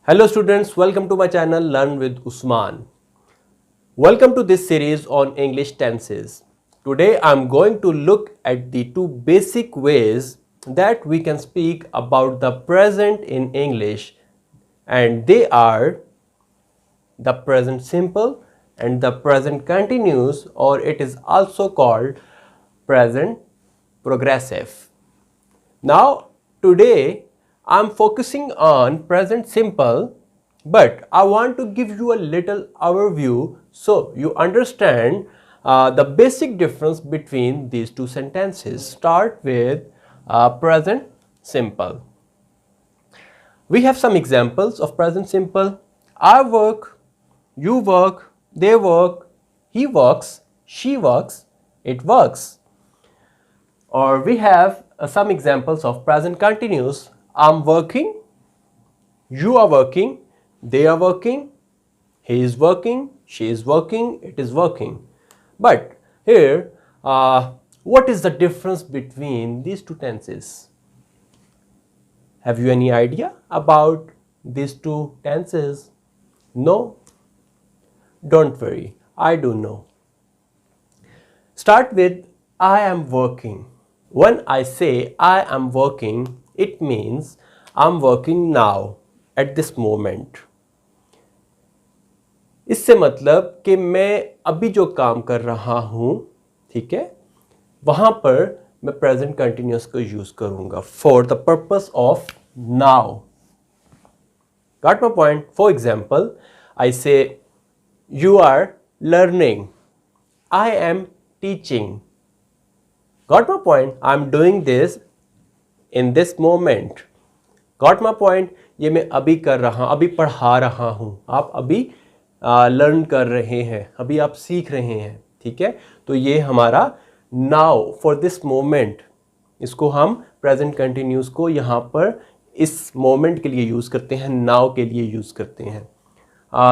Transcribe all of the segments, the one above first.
Hello students, welcome to my channel Learn with Usman. Welcome to this series on English tenses. Today I'm going to look at the two basic ways that we can speak about the present in English, and they are the present simple and the present continuous, or it is also called present progressive. Now today I'm focusing on present simple, but I want to give you a little overview so you understand the basic difference between these two sentences. Start with present simple. We have some examples of present simple. I work, you work, they work, he works, she works, it works. Or we have some examples of present continuous. I'm working, you are working, they are working, he is working, she is working, it is working. But here, what is the difference between these two tenses? Have you any idea about these two tenses? No? Don't worry, I do know. Start with I am working. When I say I am working, it means I'm working now, at this moment. इससे मतलब कि मैं अभी जो काम कर रहा हूँ, ठीक है, वहाँ पर मैं प्रेजेंट कंटिन्यूस को यूज करूँगा for the purpose of now. Got my point? For example, I say you are learning, I am teaching. Got my point? I'm doing this in this moment. Got my point? ये मैं अभी कर रहा, अभी पढ़ा रहा हूँ, आप अभी लर्न कर रहे हैं, अभी आप सीख रहे हैं, ठीक है. तो ये हमारा नाउ फॉर दिस मोमेंट, इसको हम प्रेजेंट कंटिन्यूस को यहाँ पर इस मोमेंट के लिए यूज़ करते हैं, नाउ के लिए यूज़ करते हैं.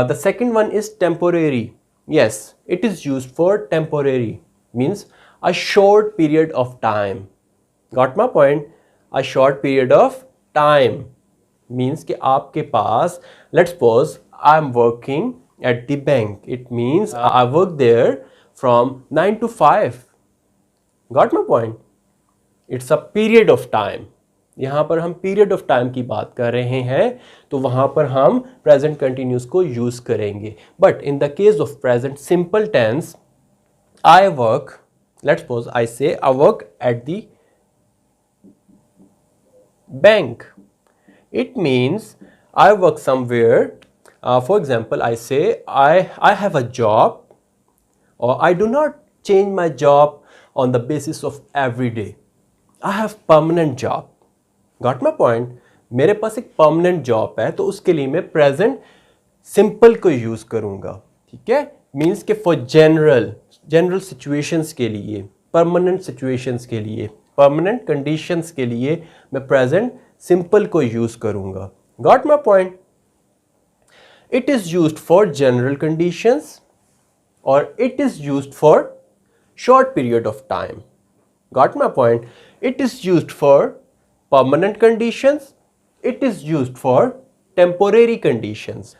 The second one is temporary. Yes, it is used for temporary, means a short period of time. Got my point? A short period of time means कि आपके पास, let's suppose I'm working at the bank. It means I work there from 9 to 5. Got my point? It's a period of time. यहाँ पर हम period of time की बात कर रहे हैं, तो वहाँ पर हम प्रेजेंट कंटिन्यूस को यूज करेंगे. But in the case of present simple tense, I work, let's suppose I say I work at the bank. It means I work somewhere. For example I say I have a job, और I do not change my job on the basis of every day. I have permanent job. Got my point? मेरे पास एक permanent job है, तो उसके लिए मैं present simple को यूज करूंगा, ठीक है. मीन्स के फॉर जनरल सिचुएशंस के लिए, परमानेंट सिचुएशंस के लिए, परमानेंट कंडीशंस के लिए मैं प्रेजेंट सिंपल को यूज करूंगा. Got my point? It is used for general conditions, और it is used for short period of time. Got my point? It is used for permanent conditions. It is used for temporary conditions.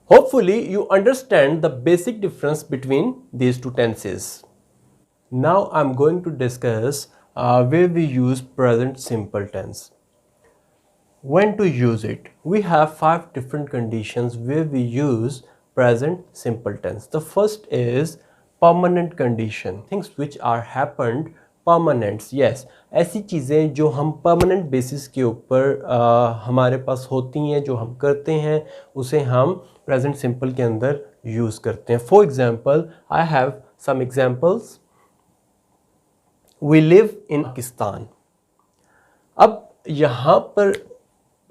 Hopefully you understand the basic difference between these two tenses. Now I'm going to discuss where we use present simple tense. When to use it? We have 5 different conditions where we use present simple tense. The first is permanent condition, things which are happened permanent. Yes, ऐसी चीज़ें जो हम permanent basis के ऊपर हमारे पास होती हैं, जो हम करते हैं, उसे हम present simple के अंदर use करते हैं. For example, I have some examples. We live in Pakistan. अब यहाँ पर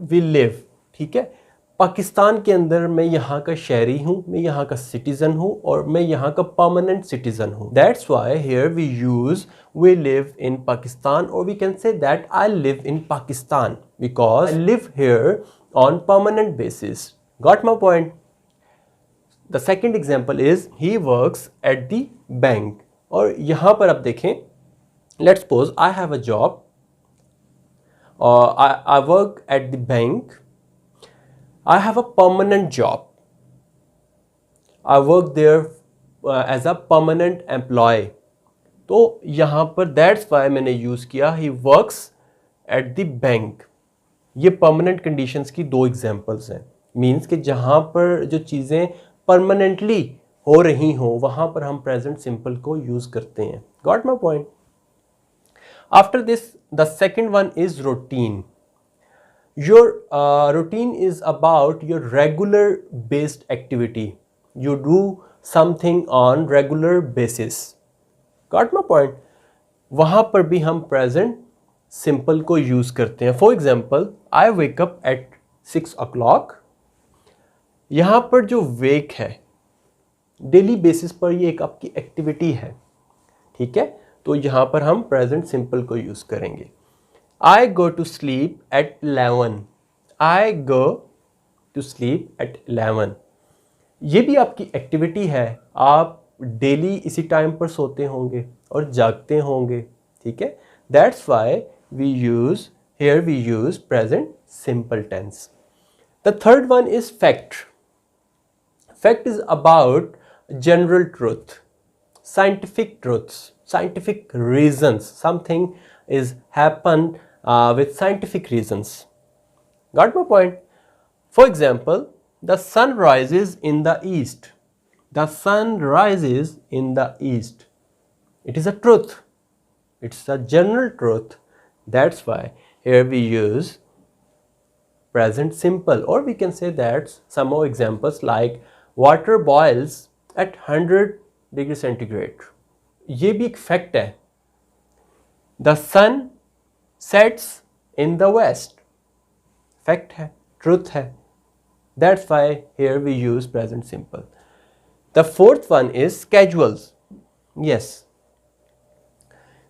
we live, ठीक है, पाकिस्तान के अंदर मैं यहाँ का शहरी हूँ, मैं यहाँ का सिटीज़न हूँ, और मैं यहाँ का परमानेंट सिटीज़न हूँ. That's why here we use we live in Pakistan, और we can say that I live in Pakistan because I live here on permanent basis. Got my point? The second example is he works at the bank. और यहाँ पर आप देखें, let's suppose I have a job, I work at the bank. I have a permanent job. I work there as a permanent employee. तो यहाँ पर that's why मैंने use किया he works at the bank. ये permanent conditions की दो examples हैं. Means कि जहाँ पर जो चीज़ें परमानेंटली हो रही हों वहाँ पर हम प्रेजेंट सिंपल को यूज़ करते हैं. Got my point? After this the second one is routine. Your routine is about your regular based activity. You do something on regular basis. Got my point? वहाँ पर भी हम present simple को use करते हैं. For example, I wake up at 6 o'clock. यहाँ पर जो wake है डेली बेसिस पर ये एक आपकी एक्टिविटी है. ठीक है, तो यहाँ पर हम present simple को use करेंगे. I go to sleep at 11. I go to sleep at 11. ये भी आपकी एक्टिविटी है. आप डेली इसी टाइम पर सोते होंगे और जागते होंगे. ठीक है, that's why we use present simple tense. The third one is fact. Fact is about general truth, scientific truths, scientific reasons. Something is happened with scientific reasons. Got my point? For example, the sun rises in the east. The sun rises in the east. It is a truth. It's a general truth. That's why here we use present simple, or we can say that some more examples like water boils at 100 degrees centigrade. ये भी एक fact है. The sun sets in the west. Fact है, truth है. That's why here we use present simple. The fourth one is schedules. Yes,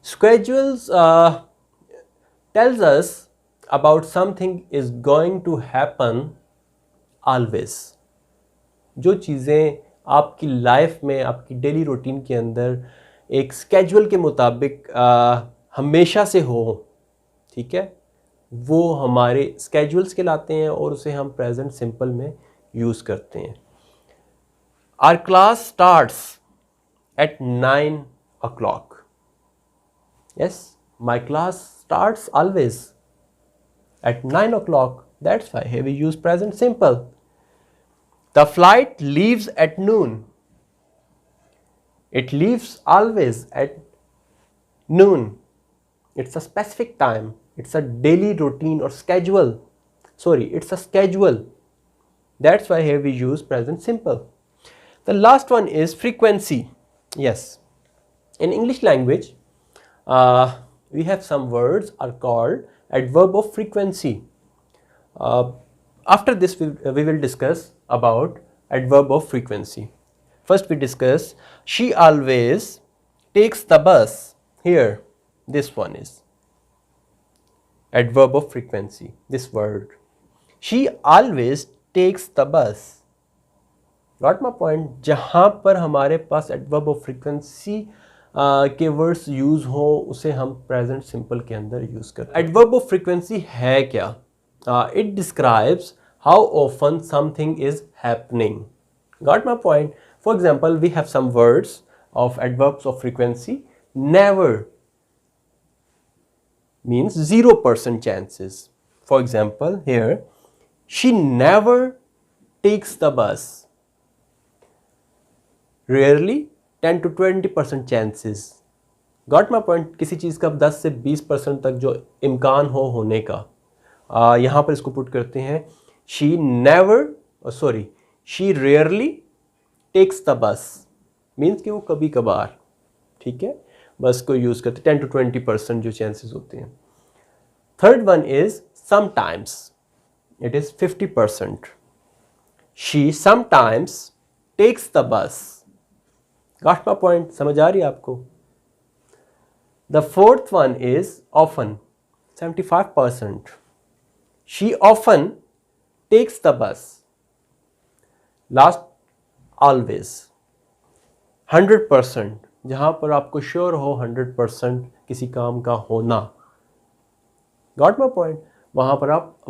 schedules tells us about something is going to happen always. जो चीज़ें आपकी life में आपकी daily routine के अंदर एक स्केड्यूल के मुताबिक हमेशा से हो, ठीक है, वो हमारे स्केड्यूल्स कहलाते हैं और उसे हम प्रेजेंट सिंपल में यूज़ करते हैं. Our class starts at 9 o'clock. Yes, my class starts always at 9 o'clock. That's why here we use present simple. The flight leaves at noon. It leaves always at noon. It's a specific time. It's a daily routine or schedule. Sorry, it's a schedule. That's why here we use present simple. The last one is frequency. Yes, in English language, we have some words are called adverb of frequency. After this, we will discuss about adverb of frequency. First, we discuss she always takes the bus. Here, this one is adverb of frequency. This word, she always takes the bus. Got my point? जहाँ पर हमारे पास adverb of frequency के words use हो उसे हम present simple के अंदर use करते हैं. एडवर्ब ऑफ फ्रीक्वेंसी है क्या? It describes how often something is happening. Got my point? For example, we have some words of adverbs of frequency. Never means 0% chances. For example, here, she never takes the bus. Rarely, 10 to 20% chances. Got my point? किसी चीज़ का 10 से 20% तक जो इम्कान हो होने का, यहाँ पर इसको पुट करते हैं she rarely takes the bus. Means कि वो कभी कभार, ठीक है, बस को यूज़ करते. 10 to 20% जो चांसेस होते हैं. Third one is sometimes. It is 50%. She sometimes takes the bus. Got my point? समझ आ रही है आपको? The fourth one is often. 75%. She often takes the bus. Last, always. 100%. जहाँ पर आपको श्योर हो 100% किसी काम का होना. Got my point? वहाँ पर आप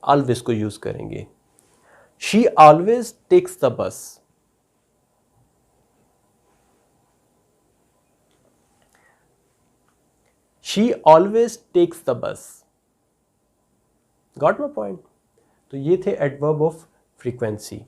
ऑलवेज को यूज़ करेंगे. She always takes the bus. She always takes the bus. Got my point? तो ये थे एडवर्ब ऑफ फ्रीक्वेंसी.